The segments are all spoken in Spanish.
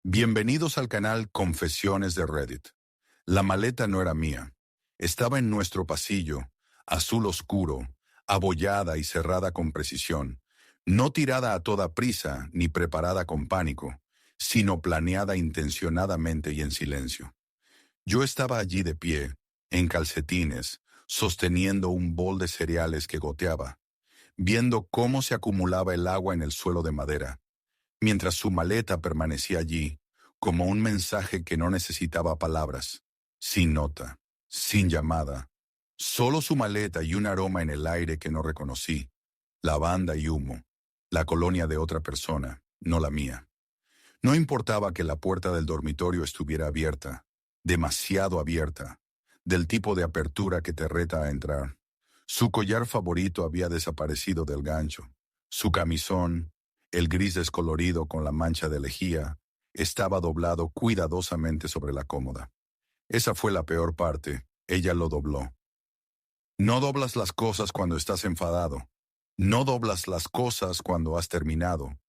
Bienvenidos al canal Confesiones de Reddit. La maleta no era mía. Estaba en nuestro pasillo, azul oscuro, abollada y cerrada con precisión, no tirada a toda prisa ni preparada con pánico, sino planeada intencionadamente y en silencio. Yo estaba allí de pie, en calcetines, sosteniendo un bol de cereales que goteaba, viendo cómo se acumulaba el agua en el suelo de madera, mientras su maleta permanecía allí, como un mensaje que no necesitaba palabras, sin nota, sin llamada, solo su maleta y un aroma en el aire que no reconocí, lavanda y humo, la colonia de otra persona, no la mía. No importaba que la puerta del dormitorio estuviera abierta, demasiado abierta, del tipo de apertura que te reta a entrar. Su collar favorito había desaparecido del gancho. Su camisón, el gris descolorido con la mancha de lejía, estaba doblado cuidadosamente sobre la cómoda. Esa fue la peor parte, ella lo dobló. No doblas las cosas cuando estás enfadado. No doblas las cosas cuando has terminado.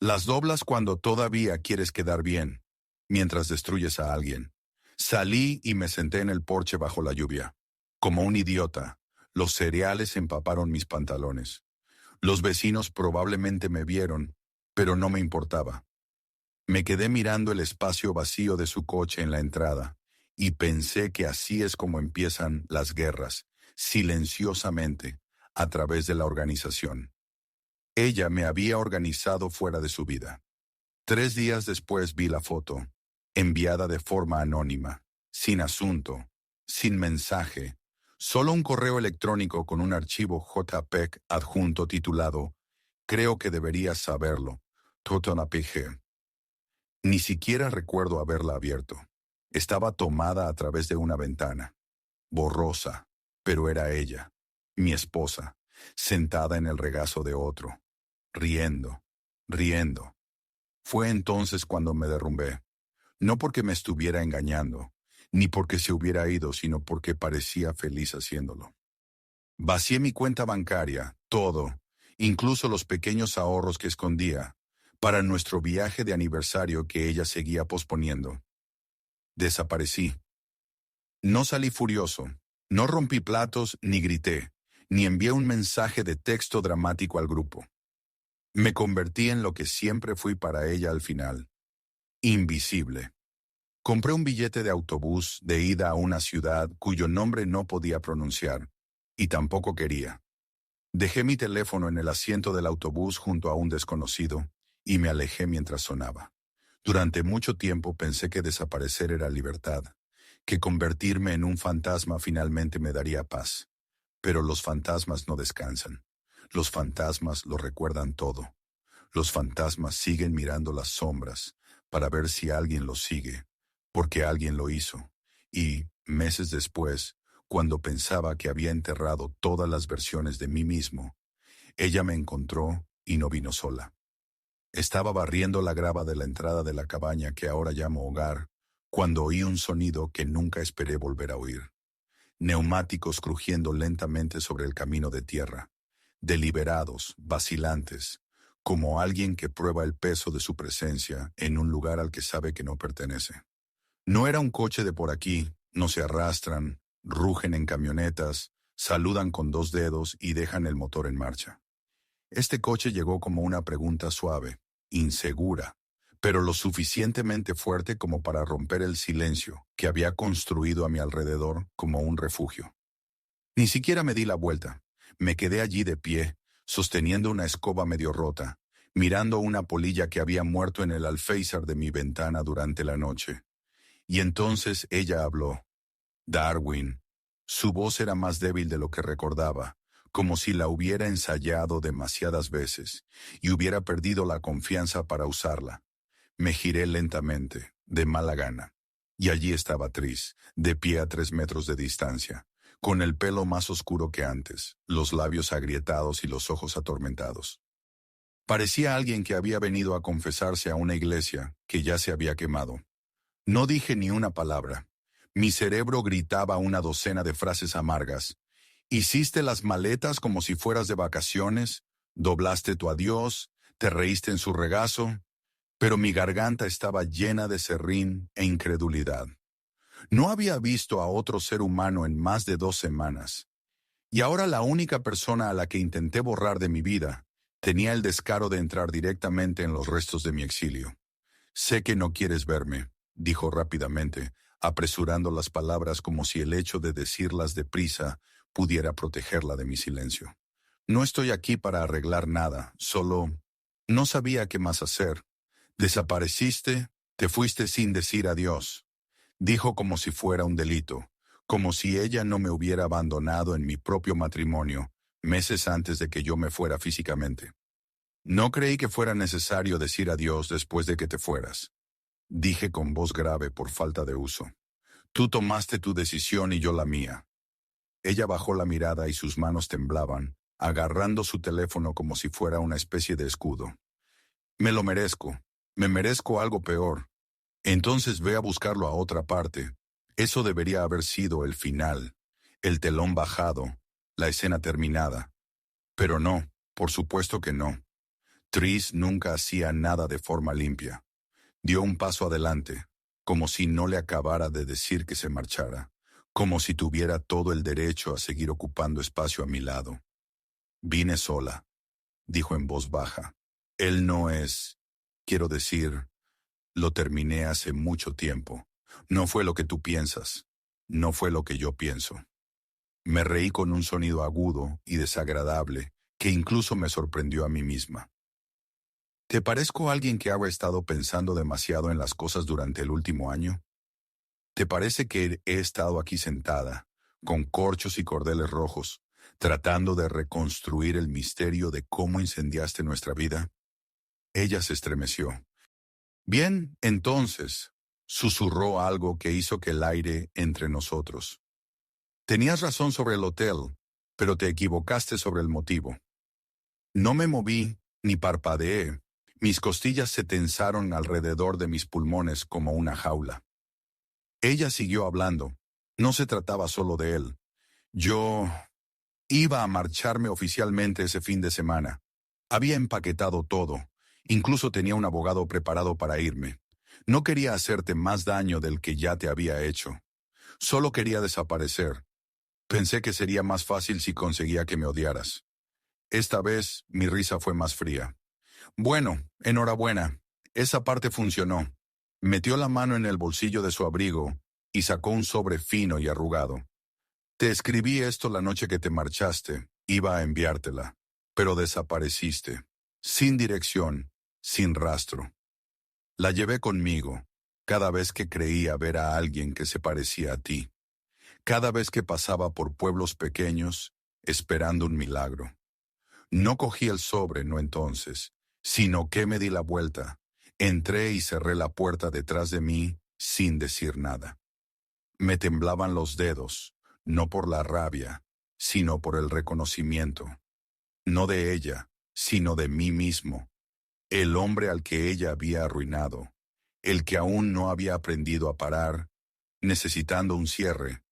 Las doblas cuando todavía quieres quedar bien, mientras destruyes a alguien. Salí y me senté en el porche bajo la lluvia. Como un idiota, los cereales empaparon mis pantalones. Los vecinos probablemente me vieron, pero no me importaba. Me quedé mirando el espacio vacío de su coche en la entrada, y pensé que así es como empiezan las guerras, silenciosamente, a través de la organización. Ella me había organizado fuera de su vida. 3 días después vi la foto, enviada de forma anónima, sin asunto, sin mensaje, solo un correo electrónico con un archivo JPEG adjunto titulado "Creo que deberías saberlo, Totonapg". Ni siquiera recuerdo haberla abierto. Estaba tomada a través de una ventana, borrosa, pero era ella, mi esposa, sentada en el regazo de otro, riendo, riendo. Fue entonces cuando me derrumbé, no porque me estuviera engañando, ni porque se hubiera ido, sino porque parecía feliz haciéndolo. Vacié mi cuenta bancaria, todo, incluso los pequeños ahorros que escondía, para nuestro viaje de aniversario que ella seguía posponiendo. Desaparecí. No salí furioso, no rompí platos ni grité, ni envié un mensaje de texto dramático al grupo. Me convertí en lo que siempre fui para ella al final. Invisible. Compré un billete de autobús de ida a una ciudad cuyo nombre no podía pronunciar, y tampoco quería. Dejé mi teléfono en el asiento del autobús junto a un desconocido, y me alejé mientras sonaba. Durante mucho tiempo pensé que desaparecer era libertad, que convertirme en un fantasma finalmente me daría paz. Pero los fantasmas no descansan. Los fantasmas lo recuerdan todo. Los fantasmas siguen mirando las sombras para ver si alguien los sigue, porque alguien lo hizo. Y, meses después, cuando pensaba que había enterrado todas las versiones de mí mismo, ella me encontró y no vino sola. Estaba barriendo la grava de la entrada de la cabaña que ahora llamo hogar, cuando oí un sonido que nunca esperé volver a oír. Neumáticos crujiendo lentamente sobre el camino de tierra, deliberados, vacilantes, como alguien que prueba el peso de su presencia en un lugar al que sabe que no pertenece. No era un coche de por aquí, no se arrastran, rugen en camionetas, saludan con 2 dedos y dejan el motor en marcha. Este coche llegó como una pregunta suave, insegura, pero lo suficientemente fuerte como para romper el silencio que había construido a mi alrededor como un refugio. Ni siquiera me di la vuelta. Me quedé allí de pie, sosteniendo una escoba medio rota, mirando una polilla que había muerto en el alféizar de mi ventana durante la noche. Y entonces ella habló. Darwin. Su voz era más débil de lo que recordaba, como si la hubiera ensayado demasiadas veces y hubiera perdido la confianza para usarla. Me giré lentamente, de mala gana, y allí estaba Tris, de pie a 3 metros de distancia, con el pelo más oscuro que antes, los labios agrietados y los ojos atormentados. Parecía alguien que había venido a confesarse a una iglesia que ya se había quemado. No dije ni una palabra. Mi cerebro gritaba una docena de frases amargas. Hiciste las maletas como si fueras de vacaciones, doblaste tu adiós, te reíste en su regazo. pero mi garganta estaba llena de serrín e incredulidad. No había visto a otro ser humano en más de 2 semanas, y ahora la única persona a la que intenté borrar de mi vida tenía el descaro de entrar directamente en los restos de mi exilio. Sé que no quieres verme, dijo rápidamente, apresurando las palabras como si el hecho de decirlas deprisa pudiera protegerla de mi silencio. No estoy aquí para arreglar nada, solo no sabía qué más hacer. Desapareciste, te fuiste sin decir adiós. Dijo como si fuera un delito, como si ella no me hubiera abandonado en mi propio matrimonio, meses antes de que yo me fuera físicamente. No creí que fuera necesario decir adiós después de que te fueras. Dije con voz grave por falta de uso. Tú tomaste tu decisión y yo la mía. Ella bajó la mirada y sus manos temblaban, agarrando su teléfono como si fuera una especie de escudo. Me lo merezco. Me merezco algo peor. Entonces ve a buscarlo a otra parte. Eso debería haber sido el final, el telón bajado, la escena terminada. Pero no, por supuesto que no. Tris nunca hacía nada de forma limpia. Dio un paso adelante, como si no le acabara de decir que se marchara, como si tuviera todo el derecho a seguir ocupando espacio a mi lado. Vine sola, dijo en voz baja. Él no es, quiero decir, lo terminé hace mucho tiempo. No fue lo que tú piensas, no fue lo que yo pienso. Me reí con un sonido agudo y desagradable que incluso me sorprendió a mí misma. ¿Te parezco alguien que ha estado pensando demasiado en las cosas durante el último año? ¿Te parece que he estado aquí sentada, con corchos y cordeles rojos, tratando de reconstruir el misterio de cómo incendiaste nuestra vida? Ella se estremeció. Bien, entonces, susurró algo que hizo que el aire entre nosotros. Tenías razón sobre el hotel, pero te equivocaste sobre el motivo. No me moví ni parpadeé. Mis costillas se tensaron alrededor de mis pulmones como una jaula. Ella siguió hablando. No se trataba solo de él. Yo iba a marcharme oficialmente ese fin de semana. Había empaquetado todo. Incluso tenía un abogado preparado para irme. No quería hacerte más daño del que ya te había hecho. Solo quería desaparecer. Pensé que sería más fácil si conseguía que me odiaras. Esta vez mi risa fue más fría. Bueno, enhorabuena. Esa parte funcionó. Metió la mano en el bolsillo de su abrigo y sacó un sobre fino y arrugado. Te escribí esto la noche que te marchaste. Iba a enviártela, pero desapareciste. Sin dirección, sin rastro. La llevé conmigo, cada vez que creía ver a alguien que se parecía a ti. Cada vez que pasaba por pueblos pequeños, esperando un milagro. No cogí el sobre, no entonces, sino que me di la vuelta. Entré y cerré la puerta detrás de mí sin decir nada. Me temblaban los dedos, no por la rabia, sino por el reconocimiento. No de ella, sino de mí mismo. El hombre al que ella había arruinado. El que aún no había aprendido a parar, necesitando un cierre.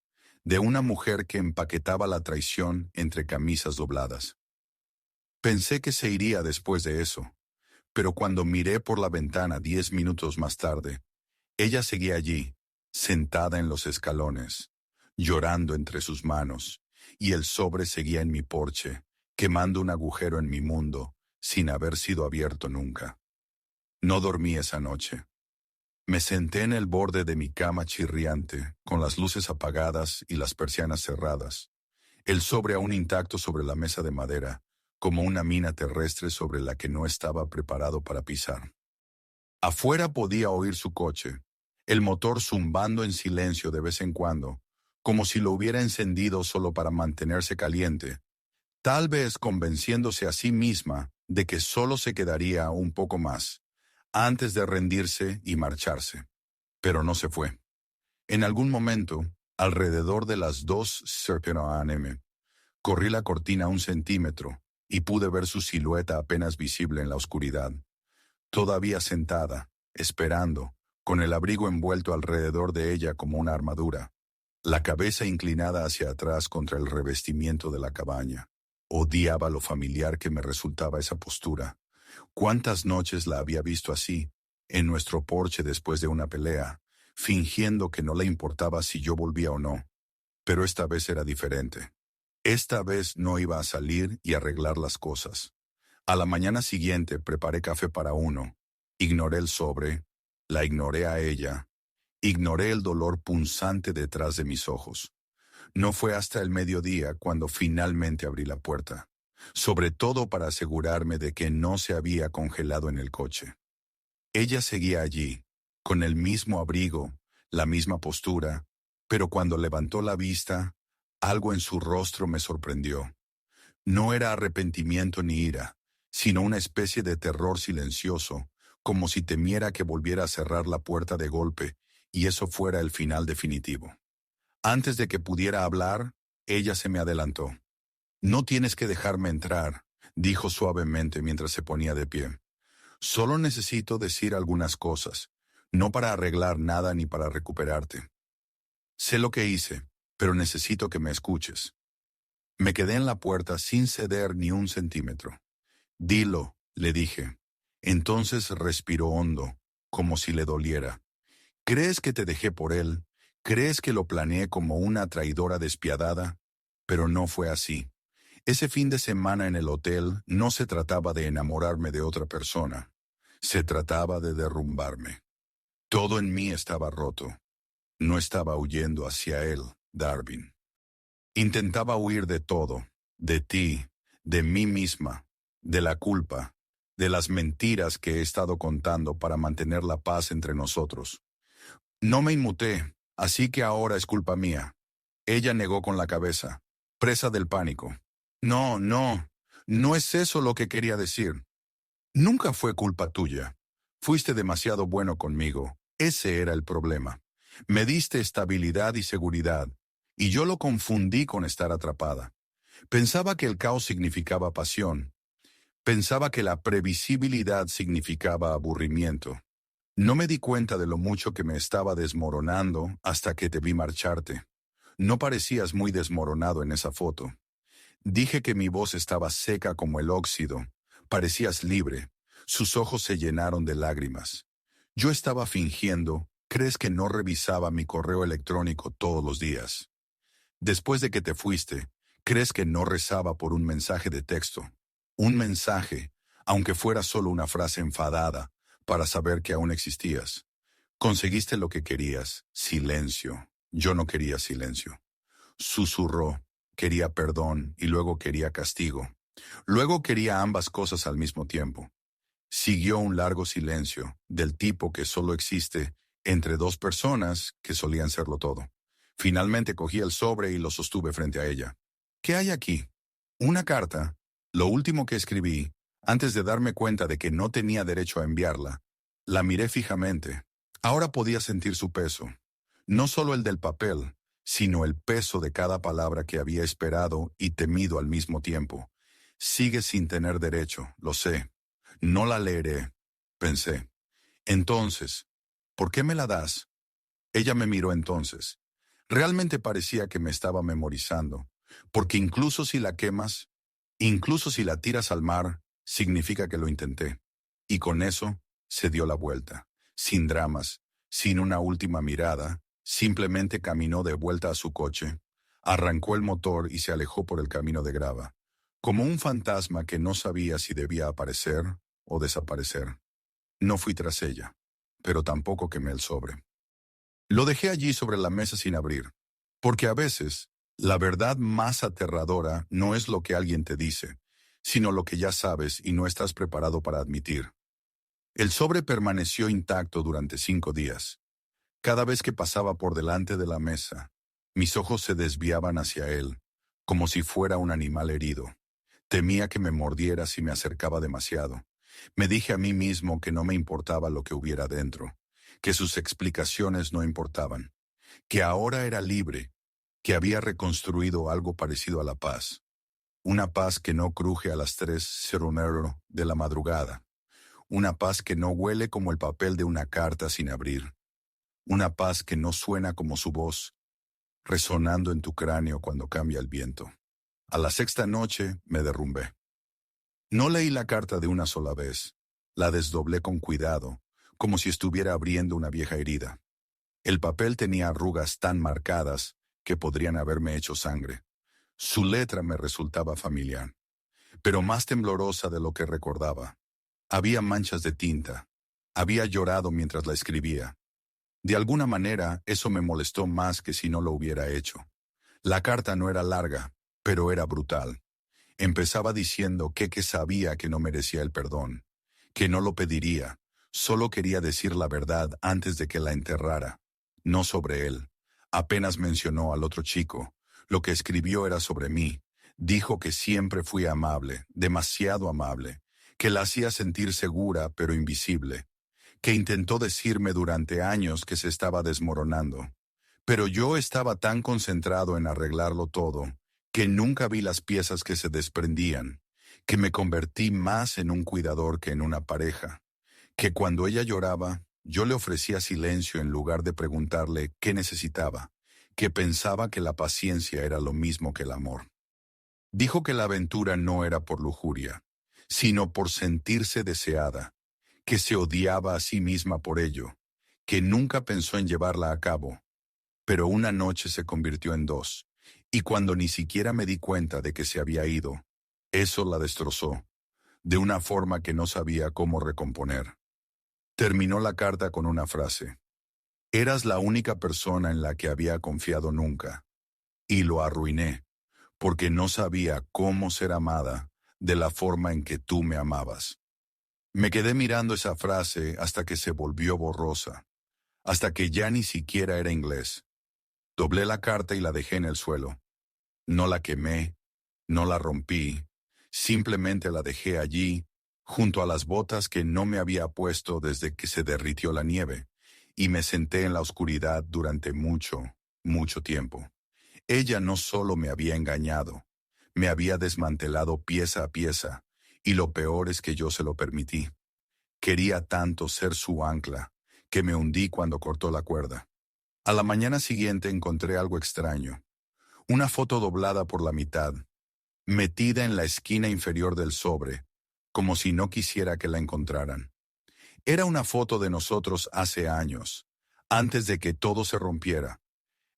De una mujer que empaquetaba la traición entre camisas dobladas. Pensé que se iría después de eso, pero cuando miré por la ventana 10 minutos más tarde, ella seguía allí, sentada en los escalones, llorando entre sus manos, y el sobre seguía en mi porche, quemando un agujero en mi mundo, sin haber sido abierto nunca. No dormí esa noche. Me senté en el borde de mi cama chirriante, con las luces apagadas y las persianas cerradas, el sobre aún intacto sobre la mesa de madera, como una mina terrestre sobre la que no estaba preparado para pisar. Afuera podía oír su coche, el motor zumbando en silencio de vez en cuando, como si lo hubiera encendido solo para mantenerse caliente, tal vez convenciéndose a sí misma de que solo se quedaría un poco más, antes de rendirse y marcharse. Pero no se fue. En algún momento, alrededor de las 2:00 a.m., corrí la cortina 1 centímetro y pude ver su silueta apenas visible en la oscuridad. Todavía sentada, esperando, con el abrigo envuelto alrededor de ella como una armadura, la cabeza inclinada hacia atrás contra el revestimiento de la cabaña. Odiaba lo familiar que me resultaba esa postura. ¿Cuántas noches la había visto así, en nuestro porche después de una pelea, fingiendo que no le importaba si yo volvía o no. Pero esta vez era diferente. Esta vez no iba a salir y arreglar las cosas. A la mañana siguiente preparé café para uno. Ignoré el sobre, la ignoré a ella, ignoré el dolor punzante detrás de mis ojos. No fue hasta el mediodía cuando finalmente abrí la puerta, sobre todo para asegurarme de que no se había congelado en el coche. Ella seguía allí, con el mismo abrigo, la misma postura, pero cuando levantó la vista, algo en su rostro me sorprendió. No era arrepentimiento ni ira, sino una especie de terror silencioso, como si temiera que volviera a cerrar la puerta de golpe y eso fuera el final definitivo. Antes de que pudiera hablar, ella se me adelantó. «No tienes que dejarme entrar», dijo suavemente mientras se ponía de pie. «Solo necesito decir algunas cosas, no para arreglar nada ni para recuperarte. Sé lo que hice, pero necesito que me escuches». Me quedé en la puerta sin ceder ni un centímetro. «Dilo», le dije. Entonces respiró hondo, como si le doliera. «¿Crees que te dejé por él? ¿Crees que lo planeé como una traidora despiadada?» Pero no fue así. Ese fin de semana en el hotel no se trataba de enamorarme de otra persona. Se trataba de derrumbarme. Todo en mí estaba roto. No estaba huyendo hacia él, Darwin. Intentaba huir de todo, de ti, de mí misma, de la culpa, de las mentiras que he estado contando para mantener la paz entre nosotros. No me inmuté, así que ahora es culpa mía. Ella negó con la cabeza, presa del pánico. No, no, no es eso lo que quería decir. Nunca fue culpa tuya. Fuiste demasiado bueno conmigo. Ese era el problema. Me diste estabilidad y seguridad, y yo lo confundí con estar atrapada. Pensaba que el caos significaba pasión. Pensaba que la previsibilidad significaba aburrimiento. No me di cuenta de lo mucho que me estaba desmoronando hasta que te vi marcharte. No parecías muy desmoronado en esa foto. Dije que mi voz estaba seca como el óxido. Parecías libre. Sus ojos se llenaron de lágrimas. Yo estaba fingiendo. ¿Crees que no revisaba mi correo electrónico todos los días? Después de que te fuiste, ¿crees que no rezaba por un mensaje de texto? Un mensaje, aunque fuera solo una frase enfadada, para saber que aún existías. Conseguiste lo que querías, silencio. Yo no quería silencio. Susurró, quería perdón y luego quería castigo. Luego quería ambas cosas al mismo tiempo. Siguió un largo silencio, del tipo que solo existe entre dos personas que solían serlo todo. Finalmente cogí el sobre y lo sostuve frente a ella. ¿Qué hay aquí? Una carta. Lo último que escribí, antes de darme cuenta de que no tenía derecho a enviarla. La miré fijamente. Ahora podía sentir su peso. No solo el del papel, sino el peso de cada palabra que había esperado y temido al mismo tiempo. Sigue sin tener derecho, lo sé. No la leeré, pensé. Entonces, ¿por qué me la das? Ella me miró entonces. Realmente parecía que me estaba memorizando, porque incluso si la quemas, incluso si la tiras al mar, significa que lo intenté. Y con eso, se dio la vuelta, sin dramas, sin una última mirada, simplemente caminó de vuelta a su coche, arrancó el motor y se alejó por el camino de grava, como un fantasma que no sabía si debía aparecer o desaparecer. No fui tras ella, pero tampoco quemé el sobre. Lo dejé allí sobre la mesa sin abrir, porque a veces, la verdad más aterradora no es lo que alguien te dice, sino lo que ya sabes y no estás preparado para admitir. El sobre permaneció intacto durante 5 días. Cada vez que pasaba por delante de la mesa, mis ojos se desviaban hacia él, como si fuera un animal herido. Temía que me mordiera si me acercaba demasiado. Me dije a mí mismo que no me importaba lo que hubiera dentro, que sus explicaciones no importaban, que ahora era libre, que había reconstruido algo parecido a la paz. Una paz que no cruje a las 3:00 de la madrugada. Una paz que no huele como el papel de una carta sin abrir. Una paz que no suena como su voz, resonando en tu cráneo cuando cambia el viento. A la 6ª noche me derrumbé. No leí la carta de una sola vez. La desdoblé con cuidado, como si estuviera abriendo una vieja herida. El papel tenía arrugas tan marcadas que podrían haberme hecho sangre. Su letra me resultaba familiar, pero más temblorosa de lo que recordaba. Había manchas de tinta. Había llorado mientras la escribía. De alguna manera, eso me molestó más que si no lo hubiera hecho. La carta no era larga, pero era brutal. Empezaba diciendo que sabía que no merecía el perdón, que no lo pediría, solo quería decir la verdad antes de que la enterrara. No sobre él. Apenas mencionó al otro chico. Lo que escribió era sobre mí. Dijo que siempre fui amable, demasiado amable, que la hacía sentir segura pero invisible, que intentó decirme durante años que se estaba desmoronando. Pero yo estaba tan concentrado en arreglarlo todo, que nunca vi las piezas que se desprendían, que me convertí más en un cuidador que en una pareja, que cuando ella lloraba, yo le ofrecía silencio en lugar de preguntarle qué necesitaba, que pensaba que la paciencia era lo mismo que el amor. Dijo que la aventura no era por lujuria, sino por sentirse deseada, que se odiaba a sí misma por ello, que nunca pensó en llevarla a cabo, pero una noche se convirtió en dos, y cuando ni siquiera me di cuenta de que se había ido, eso la destrozó, de una forma que no sabía cómo recomponer. Terminó la carta con una frase: eras la única persona en la que había confiado nunca, y lo arruiné, porque no sabía cómo ser amada de la forma en que tú me amabas. Me quedé mirando esa frase hasta que se volvió borrosa, hasta que ya ni siquiera era inglés. Doblé la carta y la dejé en el suelo. No la quemé, no la rompí, simplemente la dejé allí, junto a las botas que no me había puesto desde que se derritió la nieve, y me senté en la oscuridad durante mucho, mucho tiempo. Ella no solo me había engañado, me había desmantelado pieza a pieza, y lo peor es que yo se lo permití. Quería tanto ser su ancla, que me hundí cuando cortó la cuerda. A la mañana siguiente encontré algo extraño. Una foto doblada por la mitad, metida en la esquina inferior del sobre, como si no quisiera que la encontraran. Era una foto de nosotros hace años, antes de que todo se rompiera.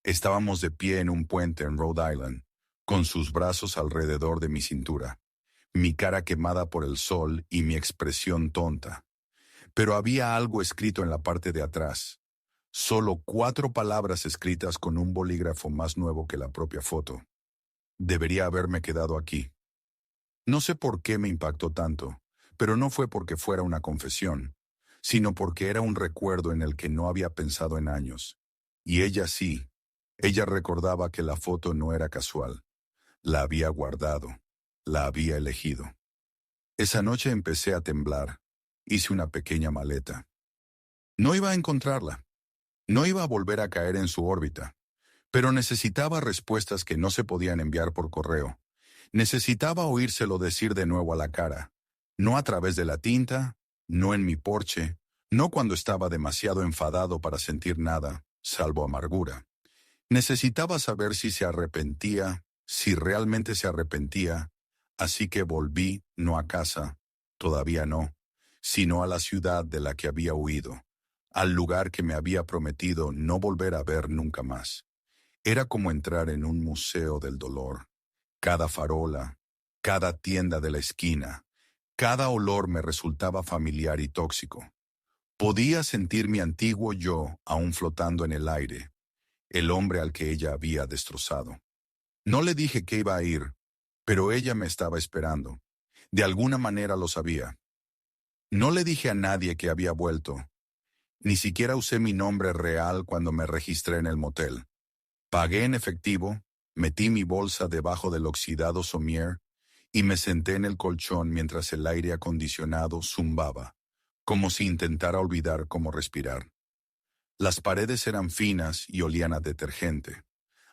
Estábamos de pie en un puente en Rhode Island, con sus brazos alrededor de mi cintura, mi cara quemada por el sol y mi expresión tonta. Pero había algo escrito en la parte de atrás. Solo 4 palabras escritas con un bolígrafo más nuevo que la propia foto. Debería haberme quedado aquí. No sé por qué me impactó tanto, pero no fue porque fuera una confesión, sino porque era un recuerdo en el que no había pensado en años. Y ella sí. Ella recordaba que la foto no era casual. La había guardado. La había elegido. Esa noche empecé a temblar. Hice una pequeña maleta. No iba a encontrarla. No iba a volver a caer en su órbita. Pero necesitaba respuestas que no se podían enviar por correo. Necesitaba oírselo decir de nuevo a la cara. No a través de la tinta, no en mi porche, no cuando estaba demasiado enfadado para sentir nada, salvo amargura. Necesitaba saber si se arrepentía, si realmente se arrepentía, así que volví, no a casa, todavía no, sino a la ciudad de la que había huido, al lugar que me había prometido no volver a ver nunca más. Era como entrar en un museo del dolor. Cada farola, cada tienda de la esquina, cada olor me resultaba familiar y tóxico. Podía sentir mi antiguo yo aún flotando en el aire, el hombre al que ella había destrozado. No le dije que iba a ir, pero ella me estaba esperando. De alguna manera lo sabía. No le dije a nadie que había vuelto. Ni siquiera usé mi nombre real cuando me registré en el motel. Pagué en efectivo, metí mi bolsa debajo del oxidado somier y me senté en el colchón mientras el aire acondicionado zumbaba, como si intentara olvidar cómo respirar. Las paredes eran finas y olían a detergente.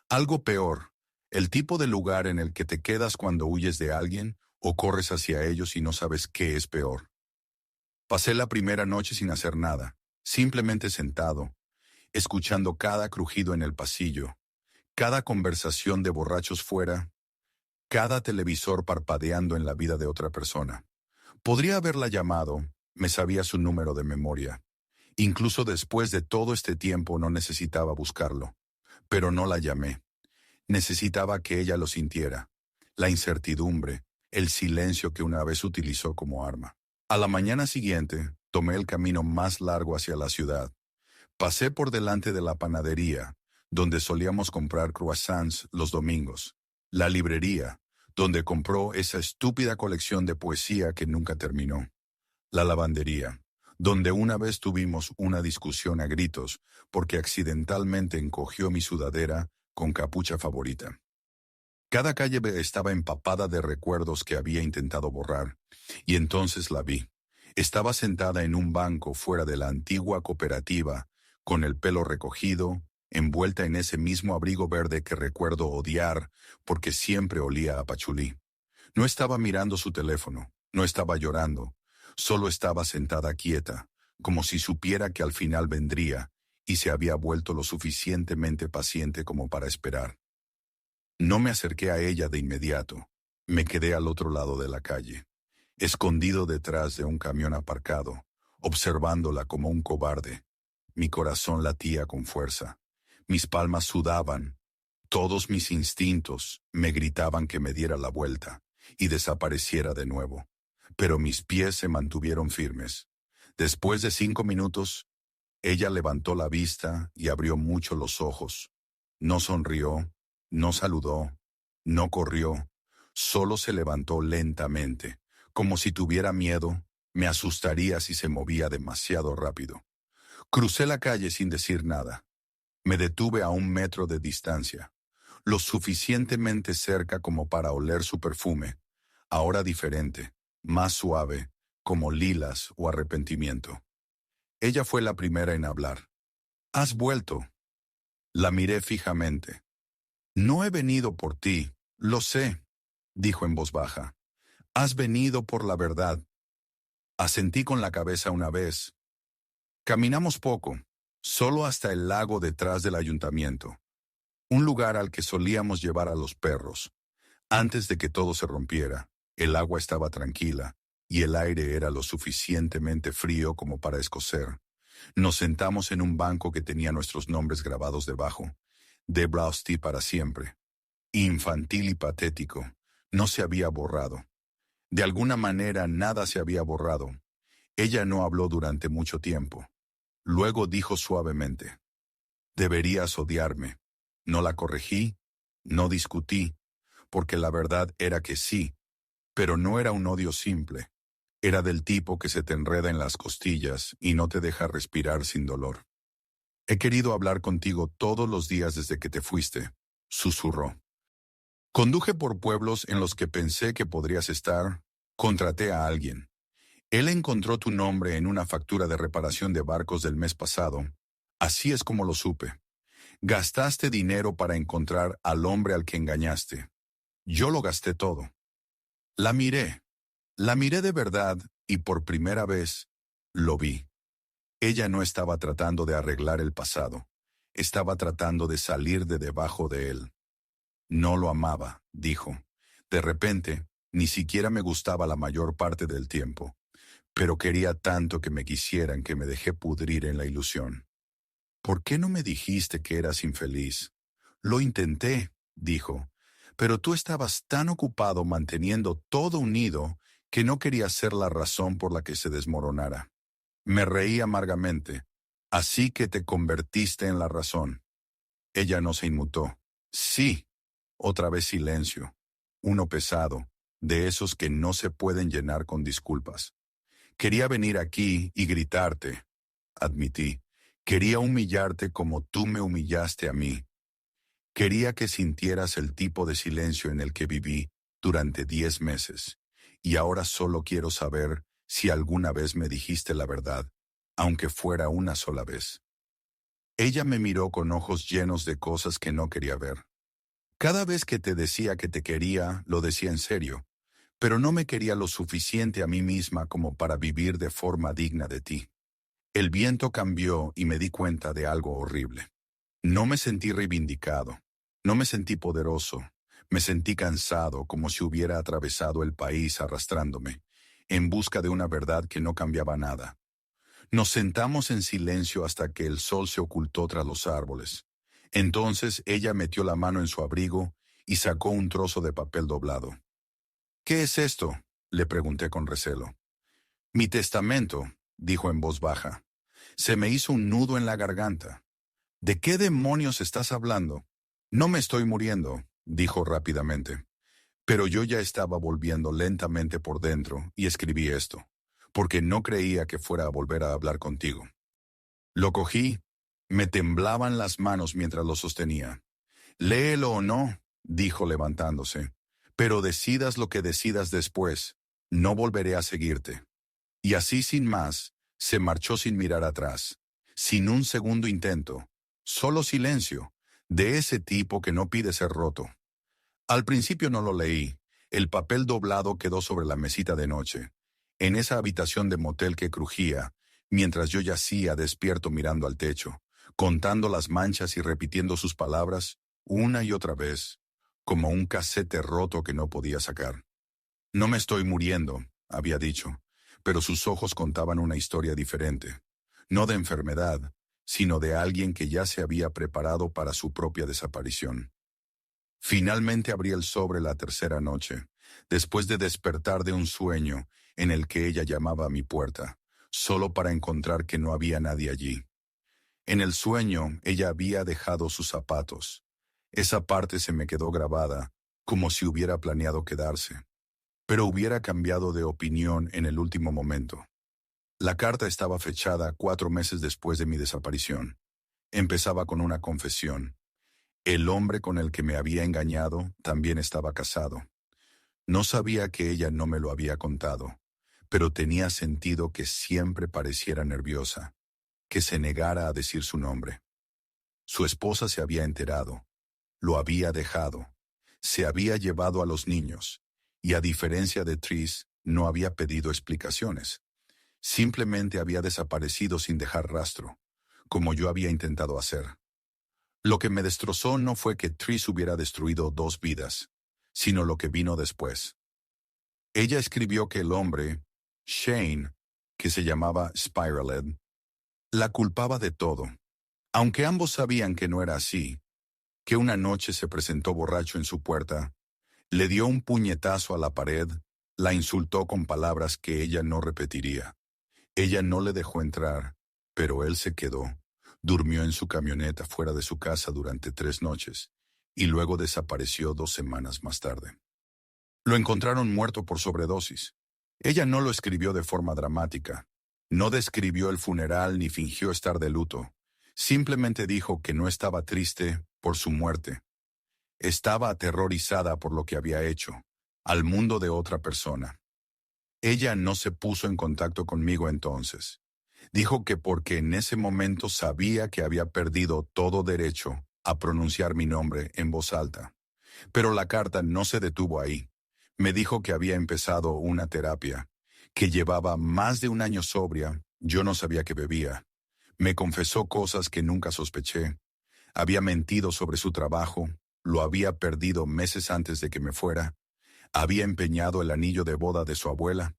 Algo peor, el tipo de lugar en el que te quedas cuando huyes de alguien o corres hacia ellos y no sabes qué es peor. Pasé la primera noche sin hacer nada, simplemente sentado, escuchando cada crujido en el pasillo, cada conversación de borrachos fuera, cada televisor parpadeando en la vida de otra persona. Podría haberla llamado, me sabía su número de memoria. Incluso después de todo este tiempo no necesitaba buscarlo. Pero no la llamé. Necesitaba que ella lo sintiera. La incertidumbre, el silencio que una vez utilizó como arma. A la mañana siguiente, tomé el camino más largo hacia la ciudad. Pasé por delante de la panadería, donde solíamos comprar croissants los domingos. La librería, donde compró esa estúpida colección de poesía que nunca terminó. La lavandería, donde una vez tuvimos una discusión a gritos porque accidentalmente encogió mi sudadera con capucha favorita. Cada calle estaba empapada de recuerdos que había intentado borrar, y entonces la vi. Estaba sentada en un banco fuera de la antigua cooperativa, con el pelo recogido, envuelta en ese mismo abrigo verde que recuerdo odiar porque siempre olía a pachulí. No estaba mirando su teléfono, no estaba llorando, solo estaba sentada quieta, como si supiera que al final vendría, y se había vuelto lo suficientemente paciente como para esperar. No me acerqué a ella de inmediato. Me quedé al otro lado de la calle, escondido detrás de un camión aparcado, observándola como un cobarde. Mi corazón latía con fuerza. Mis palmas sudaban. Todos mis instintos me gritaban que me diera la vuelta y desapareciera de nuevo. Pero mis pies se mantuvieron firmes. Después de 5 minutos, ella levantó la vista y abrió mucho los ojos. No sonrió, no saludó, no corrió, solo se levantó lentamente, como si tuviera miedo. Me asustaría si se movía demasiado rápido. Crucé la calle sin decir nada. Me detuve a 1 metro de distancia, lo suficientemente cerca como para oler su perfume, ahora diferente, más suave, como lilas o arrepentimiento. Ella fue la primera en hablar. «¿Has vuelto?» La miré fijamente. «No he venido por ti, lo sé», dijo en voz baja. «Has venido por la verdad». Asentí con la cabeza una vez. Caminamos poco, solo hasta el lago detrás del ayuntamiento, un lugar al que solíamos llevar a los perros. Antes de que todo se rompiera, el agua estaba tranquila y el aire era lo suficientemente frío como para escocer. Nos sentamos en un banco que tenía nuestros nombres grabados debajo. De Brausti para siempre. Infantil y patético. No se había borrado. De alguna manera nada se había borrado. Ella no habló durante mucho tiempo. Luego dijo suavemente: «Deberías odiarme». No la corregí, no discutí, porque la verdad era que sí, pero no era un odio simple. Era del tipo que se te enreda en las costillas y no te deja respirar sin dolor. «He querido hablar contigo todos los días desde que te fuiste», susurró. Conduje por pueblos en los que pensé que podrías estar. Contraté a alguien. Él encontró tu nombre en una factura de reparación de barcos del mes pasado. Así es como lo supe. Gastaste dinero para encontrar al hombre al que engañaste. Yo lo gasté todo. La miré. La miré de verdad y por primera vez lo vi. Ella no estaba tratando de arreglar el pasado. Estaba tratando de salir de debajo de él. No lo amaba, dijo. De repente, ni siquiera me gustaba la mayor parte del tiempo. Pero quería tanto que me quisieran que me dejé pudrir en la ilusión. «¿Por qué no me dijiste que eras infeliz?» «Lo intenté», dijo, «pero tú estabas tan ocupado manteniendo todo unido que no quería ser la razón por la que se desmoronara». Me reí amargamente. «Así que te convertiste en la razón». Ella no se inmutó. «Sí». Otra vez silencio. Uno pesado, de esos que no se pueden llenar con disculpas. «Quería venir aquí y gritarte», admití. «Quería humillarte como tú me humillaste a mí. Quería que sintieras el tipo de silencio en el que viví durante 10 meses. Y ahora solo quiero saber si alguna vez me dijiste la verdad, aunque fuera una sola vez». Ella me miró con ojos llenos de cosas que no quería ver. «Cada vez que te decía que te quería, lo decía en serio, pero no me quería lo suficiente a mí misma como para vivir de forma digna de ti». El viento cambió y me di cuenta de algo horrible. No me sentí reivindicado, no me sentí poderoso, me sentí cansado como si hubiera atravesado el país arrastrándome, en busca de una verdad que no cambiaba nada. Nos sentamos en silencio hasta que el sol se ocultó tras los árboles. Entonces ella metió la mano en su abrigo y sacó un trozo de papel doblado. «¿Qué es esto?», le pregunté con recelo. «Mi testamento», dijo en voz baja. Se me hizo un nudo en la garganta. «¿De qué demonios estás hablando?». «No me estoy muriendo», dijo rápidamente. Pero yo ya estaba volviendo lentamente por dentro y escribí esto, porque no creía que fuera a volver a hablar contigo. Lo cogí, me temblaban las manos mientras lo sostenía. «Léelo o no», dijo levantándose, «pero decidas lo que decidas después, no volveré a seguirte». Y así sin más, se marchó sin mirar atrás, sin un segundo intento, solo silencio, de ese tipo que no pide ser roto. Al principio no lo leí, el papel doblado quedó sobre la mesita de noche, en esa habitación de motel que crujía, mientras yo yacía despierto mirando al techo, contando las manchas y repitiendo sus palabras una y otra vez, como un casete roto que no podía sacar. «No me estoy muriendo», había dicho, pero sus ojos contaban una historia diferente, no de enfermedad, sino de alguien que ya se había preparado para su propia desaparición. Finalmente abrí el sobre la tercera noche, después de despertar de un sueño en el que ella llamaba a mi puerta, solo para encontrar que no había nadie allí. En el sueño ella había dejado sus zapatos. Esa parte se me quedó grabada, como si hubiera planeado quedarse, pero hubiera cambiado de opinión en el último momento. La carta estaba fechada 4 meses después de mi desaparición. Empezaba con una confesión. El hombre con el que me había engañado también estaba casado. No sabía que ella no me lo había contado, pero tenía sentido que siempre pareciera nerviosa, que se negara a decir su nombre. Su esposa se había enterado, lo había dejado, se había llevado a los niños, y a diferencia de Tris, no había pedido explicaciones. Simplemente había desaparecido sin dejar rastro, como yo había intentado hacer. Lo que me destrozó no fue que Tris hubiera destruido 2 vidas, sino lo que vino después. Ella escribió que el hombre, Shane, que se llamaba Spiraled, la culpaba de todo, aunque ambos sabían que no era así, que una noche se presentó borracho en su puerta, le dio un puñetazo a la pared, la insultó con palabras que ella no repetiría. Ella no le dejó entrar, pero él se quedó. Durmió en su camioneta fuera de su casa durante 3 noches, y luego desapareció 2 semanas más tarde. Lo encontraron muerto por sobredosis. Ella no lo escribió de forma dramática. No describió el funeral ni fingió estar de luto. Simplemente dijo que no estaba triste por su muerte. Estaba aterrorizada por lo que había hecho, al mundo de otra persona. Ella no se puso en contacto conmigo entonces. Dijo que porque en ese momento sabía que había perdido todo derecho a pronunciar mi nombre en voz alta. Pero la carta no se detuvo ahí. Me dijo que había empezado una terapia, que llevaba más de 1 año sobria, yo no sabía que bebía. Me confesó cosas que nunca sospeché. Había mentido sobre su trabajo, lo había perdido meses antes de que me fuera. Había empeñado el anillo de boda de su abuela.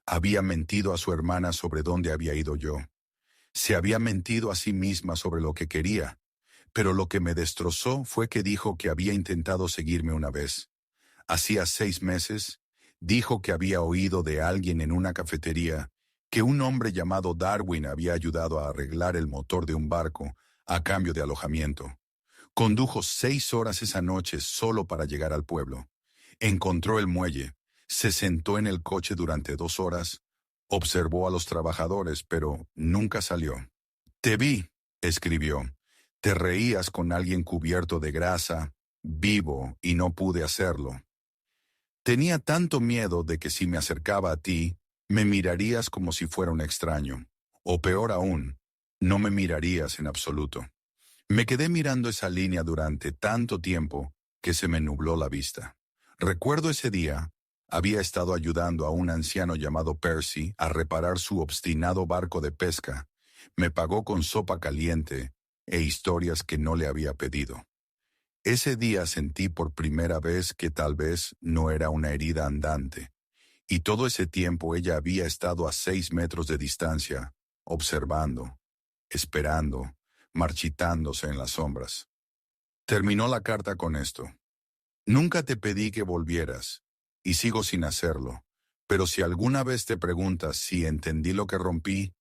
Había mentido a su hermana sobre dónde había ido yo. Se había mentido a sí misma sobre lo que quería, pero lo que me destrozó fue que dijo que había intentado seguirme una vez. Hacía 6 meses, dijo que había oído de alguien en una cafetería que un hombre llamado Darwin había ayudado a arreglar el motor de un barco a cambio de alojamiento. Condujo 6 horas esa noche solo para llegar al pueblo. Encontró el muelle, se sentó en el coche durante 2 horas, observó a los trabajadores, pero nunca salió. «Te vi», escribió. «Te reías con alguien cubierto de grasa, vivo, y no pude hacerlo. Tenía tanto miedo de que si me acercaba a ti, me mirarías como si fuera un extraño. O peor aún, no me mirarías en absoluto». Me quedé mirando esa línea durante tanto tiempo que se me nubló la vista. Recuerdo ese día, había estado ayudando a un anciano llamado Percy a reparar su obstinado barco de pesca. Me pagó con sopa caliente e historias que no le había pedido. Ese día sentí por primera vez que tal vez no era una herida andante, y todo ese tiempo ella había estado a 6 metros de distancia, observando, esperando, marchitándose en las sombras. Terminó la carta con esto. Nunca te pedí que volvieras, y sigo sin hacerlo, pero si alguna vez te preguntas si entendí lo que rompí,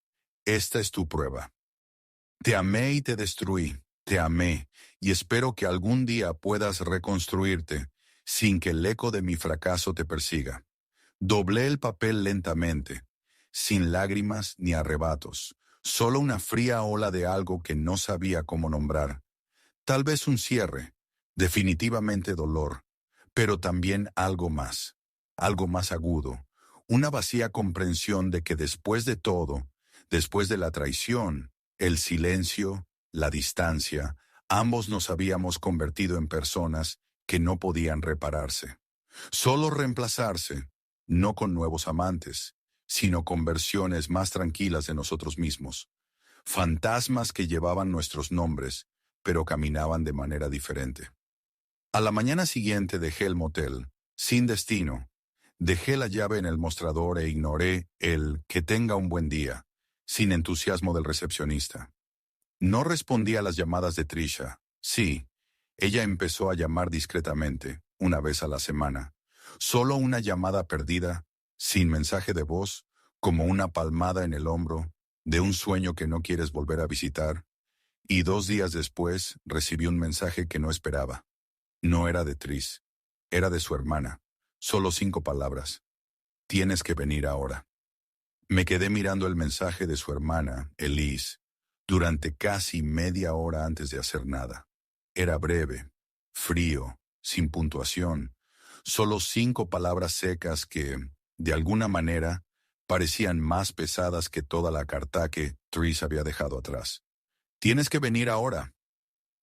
esta es tu prueba. Te amé y te destruí, te amé, y espero que algún día puedas reconstruirte sin que el eco de mi fracaso te persiga. Doblé el papel lentamente, sin lágrimas ni arrebatos, solo una fría ola de algo que no sabía cómo nombrar. Tal vez un cierre, definitivamente dolor, pero también algo más agudo, una vacía comprensión de que después de todo, después de la traición, el silencio, la distancia, ambos nos habíamos convertido en personas que no podían repararse. Solo reemplazarse, no con nuevos amantes, sino con versiones más tranquilas de nosotros mismos. Fantasmas que llevaban nuestros nombres, pero caminaban de manera diferente. A la mañana siguiente dejé el motel, sin destino. Dejé la llave en el mostrador e ignoré el "que tenga un buen día", sin entusiasmo del recepcionista. No respondí a las llamadas de Trisha. Sí, ella empezó a llamar discretamente, una vez a la semana. Solo una llamada perdida, sin mensaje de voz, como una palmada en el hombro, de un sueño que no quieres volver a visitar. Y 2 días después recibí un mensaje que no esperaba. No era de Tris, era de su hermana. Solo 5 palabras. Tienes que venir ahora. Me quedé mirando el mensaje de su hermana, Elise, durante casi media hora antes de hacer nada. Era breve, frío, sin puntuación, solo 5 palabras secas que, de alguna manera, parecían más pesadas que toda la carta que Tris había dejado atrás. Tienes que venir ahora.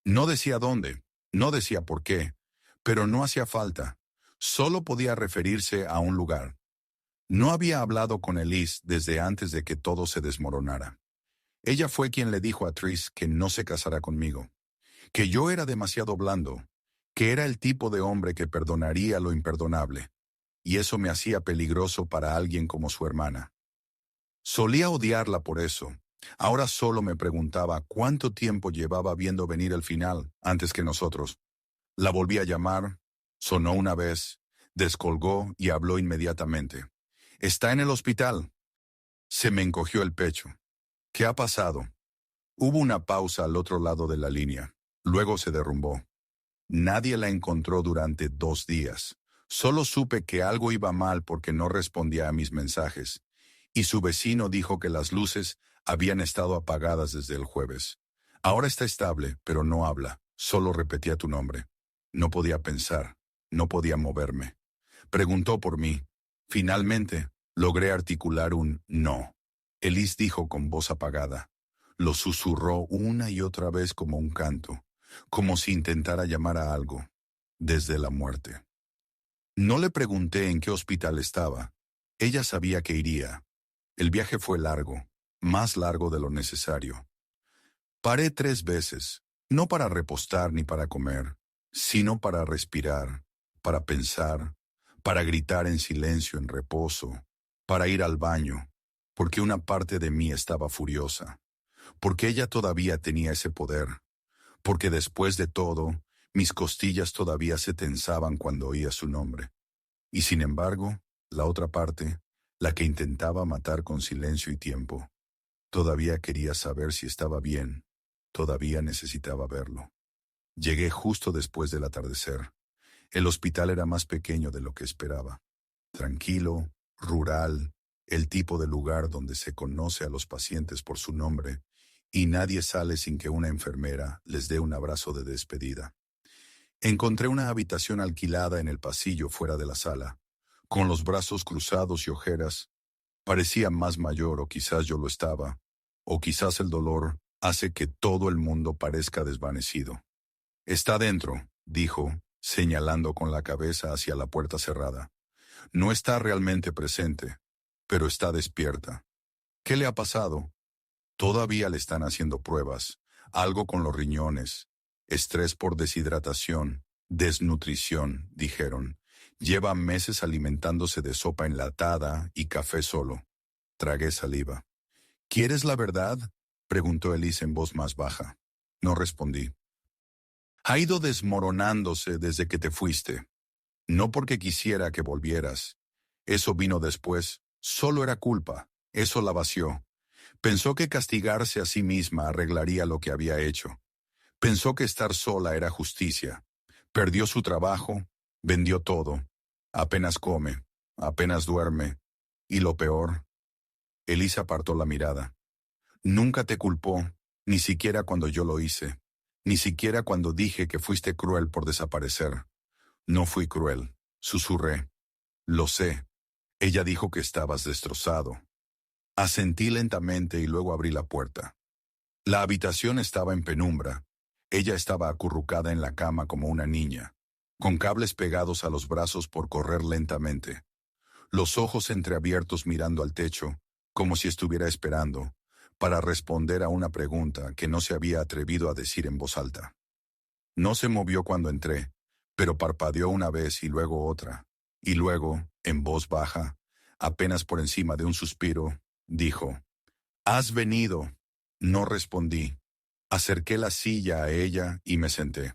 No decía dónde, no decía por qué, pero no hacía falta. Solo podía referirse a un lugar. No había hablado con Elise desde antes de que todo se desmoronara. Ella fue quien le dijo a Tris que no se casara conmigo, que yo era demasiado blando, que era el tipo de hombre que perdonaría lo imperdonable, y eso me hacía peligroso para alguien como su hermana. Solía odiarla por eso. Ahora solo me preguntaba cuánto tiempo llevaba viendo venir el final antes que nosotros. La volví a llamar, sonó una vez, descolgó y habló inmediatamente. Está en el hospital. Se me encogió el pecho. ¿Qué ha pasado? Hubo una pausa al otro lado de la línea. Luego se derrumbó. Nadie la encontró durante 2 días. Solo supe que algo iba mal porque no respondía a mis mensajes. Y su vecino dijo que las luces habían estado apagadas desde el jueves. Ahora está estable, pero no habla. Solo repetía tu nombre. No podía pensar. No podía moverme. Preguntó por mí. Finalmente, logré articular un no. Elise dijo con voz apagada. Lo susurró una y otra vez como un canto, como si intentara llamar a algo, desde la muerte. No le pregunté en qué hospital estaba. Ella sabía que iría. El viaje fue largo, más largo de lo necesario. Paré 3 veces, no para repostar ni para comer, sino para respirar, para pensar, para gritar en silencio en reposo, para ir al baño, porque una parte de mí estaba furiosa, porque ella todavía tenía ese poder, porque después de todo, mis costillas todavía se tensaban cuando oía su nombre. Y sin embargo, la otra parte, la que intentaba matar con silencio y tiempo, todavía quería saber si estaba bien, todavía necesitaba verlo. Llegué justo después del atardecer. El hospital era más pequeño de lo que esperaba. Tranquilo, rural, el tipo de lugar donde se conoce a los pacientes por su nombre, y nadie sale sin que una enfermera les dé un abrazo de despedida. Encontré una habitación alquilada en el pasillo fuera de la sala, con los brazos cruzados y ojeras. Parecía más mayor, o quizás yo lo estaba, o quizás el dolor hace que todo el mundo parezca desvanecido. Está dentro, dijo, señalando con la cabeza hacia la puerta cerrada. No está realmente presente, pero está despierta. ¿Qué le ha pasado? Todavía le están haciendo pruebas, algo con los riñones, estrés por deshidratación, desnutrición, dijeron. Lleva meses alimentándose de sopa enlatada y café solo. Tragué saliva. ¿Quieres la verdad?, preguntó Elise en voz más baja. No respondí. Ha ido desmoronándose desde que te fuiste. No porque quisiera que volvieras. Eso vino después. Solo era culpa. Eso la vació. Pensó que castigarse a sí misma arreglaría lo que había hecho. Pensó que estar sola era justicia. Perdió su trabajo, vendió todo. Apenas come, apenas duerme. Y lo peor, Elisa apartó la mirada. Nunca te culpó, ni siquiera cuando yo lo hice. Ni siquiera cuando dije que fuiste cruel por desaparecer. No fui cruel, susurré. Lo sé. Ella dijo que estabas destrozado. Asentí lentamente y luego abrí la puerta. La habitación estaba en penumbra. Ella estaba acurrucada en la cama como una niña, con cables pegados a los brazos por correr lentamente, los ojos entreabiertos mirando al techo, como si estuviera esperando, para responder a una pregunta que no se había atrevido a decir en voz alta. No se movió cuando entré, pero parpadeó una vez y luego otra, y luego, en voz baja, apenas por encima de un suspiro, dijo, «¿Has venido?» No respondí. Acerqué la silla a ella y me senté.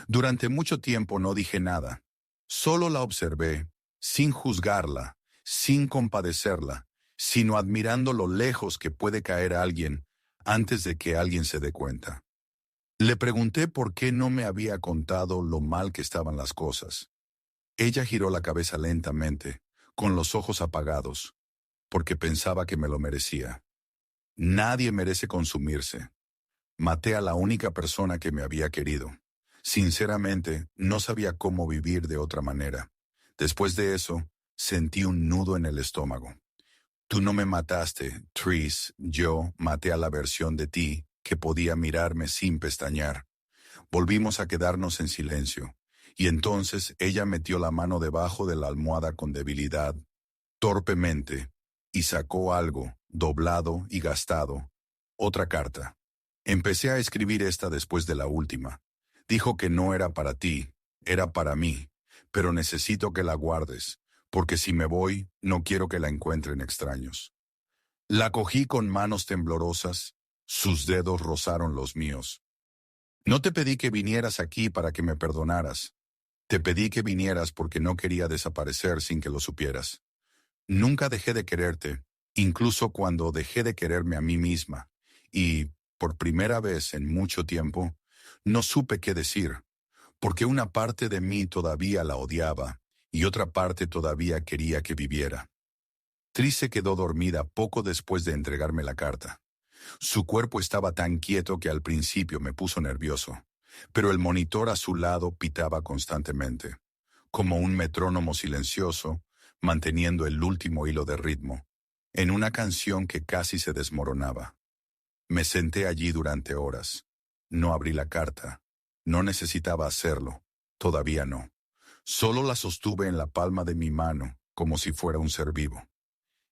Durante mucho tiempo no dije nada. Solo la observé, sin juzgarla, sin compadecerla, sino admirando lo lejos que puede caer alguien antes de que alguien se dé cuenta. Le pregunté por qué no me había contado lo mal que estaban las cosas. Ella giró la cabeza lentamente, con los ojos apagados, porque pensaba que me lo merecía. Nadie merece consumirse. Maté a la única persona que me había querido. Sinceramente, no sabía cómo vivir de otra manera. Después de eso, sentí un nudo en el estómago. Tú no me mataste, Tris, yo maté a la versión de ti que podía mirarme sin pestañear. Volvimos a quedarnos en silencio, y entonces ella metió la mano debajo de la almohada con debilidad, torpemente, y sacó algo, doblado y gastado, otra carta. Empecé a escribir esta después de la última. Dijo que no era para ti, era para mí, pero necesito que la guardes, porque si me voy, no quiero que la encuentren extraños. La cogí con manos temblorosas, sus dedos rozaron los míos. No te pedí que vinieras aquí para que me perdonaras. Te pedí que vinieras porque no quería desaparecer sin que lo supieras. Nunca dejé de quererte, incluso cuando dejé de quererme a mí misma, y, por primera vez en mucho tiempo, no supe qué decir, porque una parte de mí todavía la odiaba y otra parte todavía quería que viviera. Tris se quedó dormida poco después de entregarme la carta. Su cuerpo estaba tan quieto que al principio me puso nervioso, pero el monitor a su lado pitaba constantemente, como un metrónomo silencioso, manteniendo el último hilo de ritmo, en una canción que casi se desmoronaba. Me senté allí durante horas. No abrí la carta. No necesitaba hacerlo. Todavía no. Solo la sostuve en la palma de mi mano, como si fuera un ser vivo.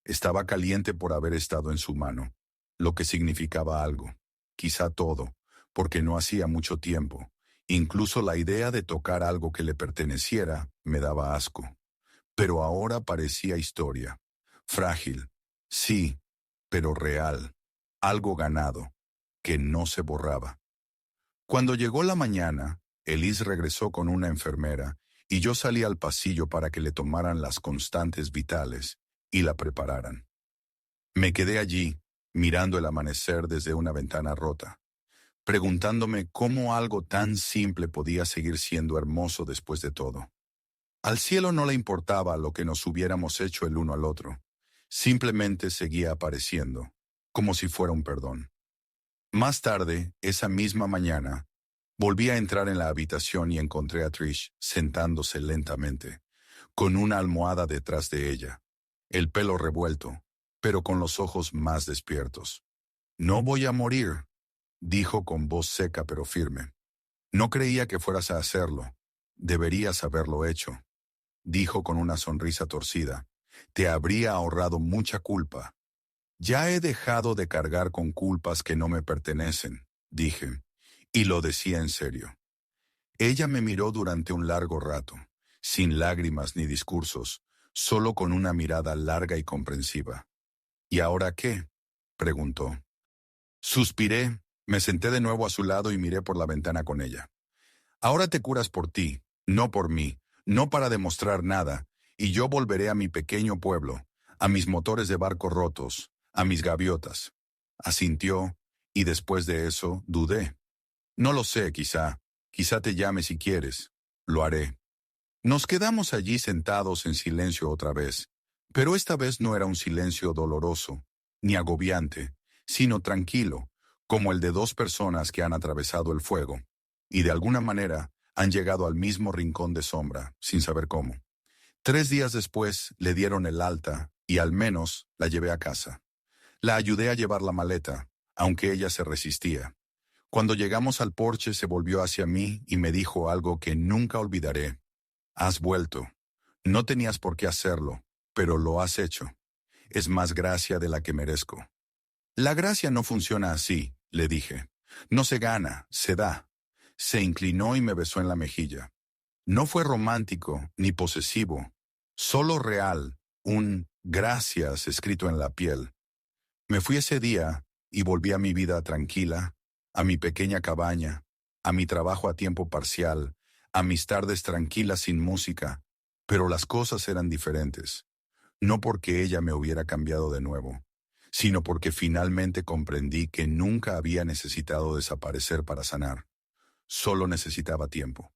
Estaba caliente por haber estado en su mano, lo que significaba algo, quizá todo, porque no hacía mucho tiempo. Incluso la idea de tocar algo que le perteneciera me daba asco. Pero ahora parecía historia. Frágil, sí, pero real. Algo ganado, que no se borraba. Cuando llegó la mañana, Elise regresó con una enfermera y yo salí al pasillo para que le tomaran las constantes vitales y la prepararan. Me quedé allí, mirando el amanecer desde una ventana rota, preguntándome cómo algo tan simple podía seguir siendo hermoso después de todo. Al cielo no le importaba lo que nos hubiéramos hecho el uno al otro. Simplemente seguía apareciendo, como si fuera un perdón. Más tarde, esa misma mañana, volví a entrar en la habitación y encontré a Trish sentándose lentamente, con una almohada detrás de ella, el pelo revuelto, pero con los ojos más despiertos. «No voy a morir», dijo con voz seca pero firme. «No creía que fueras a hacerlo. Deberías haberlo hecho», dijo con una sonrisa torcida. «Te habría ahorrado mucha culpa». «Ya he dejado de cargar con culpas que no me pertenecen», dije, y lo decía en serio. Ella me miró durante un largo rato, sin lágrimas ni discursos, solo con una mirada larga y comprensiva. «¿Y ahora qué?», preguntó. Suspiré, me senté de nuevo a su lado y miré por la ventana con ella. Ahora te curas por ti, no por mí, no para demostrar nada, y yo volveré a mi pequeño pueblo, a mis motores de barco rotos, a mis gaviotas. Asintió, y después de eso dudé. No lo sé, quizá te llame si quieres. Lo haré. Nos quedamos allí sentados en silencio otra vez, pero esta vez no era un silencio doloroso, ni agobiante, sino tranquilo, como el de dos personas que han atravesado el fuego, y de alguna manera han llegado al mismo rincón de sombra, sin saber cómo. 3 días después le dieron el alta y al menos la llevé a casa. La ayudé a llevar la maleta, aunque ella se resistía. Cuando llegamos al porche se volvió hacia mí y me dijo algo que nunca olvidaré. Has vuelto. No tenías por qué hacerlo, pero lo has hecho. Es más gracia de la que merezco. La gracia no funciona así, le dije. No se gana, se da. Se inclinó y me besó en la mejilla. No fue romántico ni posesivo, solo real, un gracias escrito en la piel. Me fui ese día y volví a mi vida tranquila, a mi pequeña cabaña, a mi trabajo a tiempo parcial, a mis tardes tranquilas sin música, pero las cosas eran diferentes. No porque ella me hubiera cambiado de nuevo, sino porque finalmente comprendí que nunca había necesitado desaparecer para sanar. Solo necesitaba tiempo.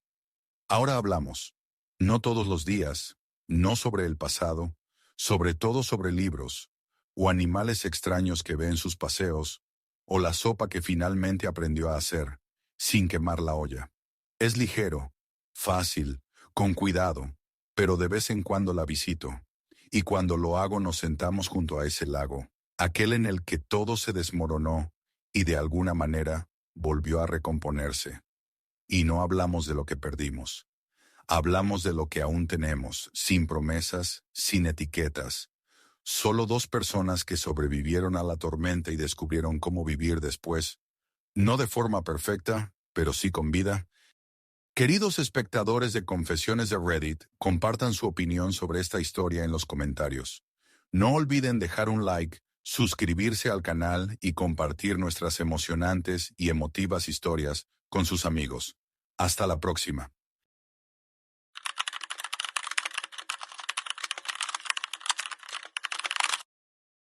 Ahora hablamos, no todos los días, no sobre el pasado, sobre todo sobre libros, o animales extraños que ve en sus paseos, o la sopa que finalmente aprendió a hacer, sin quemar la olla. Es ligero, fácil, con cuidado, pero de vez en cuando la visito, y cuando lo hago nos sentamos junto a ese lago, aquel en el que todo se desmoronó y de alguna manera volvió a recomponerse. Y no hablamos de lo que perdimos. Hablamos de lo que aún tenemos, sin promesas, sin etiquetas. Solo dos personas que sobrevivieron a la tormenta y descubrieron cómo vivir después. No de forma perfecta, pero sí con vida. Queridos espectadores de Confesiones de Reddit, compartan su opinión sobre esta historia en los comentarios. No olviden dejar un like, suscribirse al canal y compartir nuestras emocionantes y emotivas historias con sus amigos. Hasta la próxima.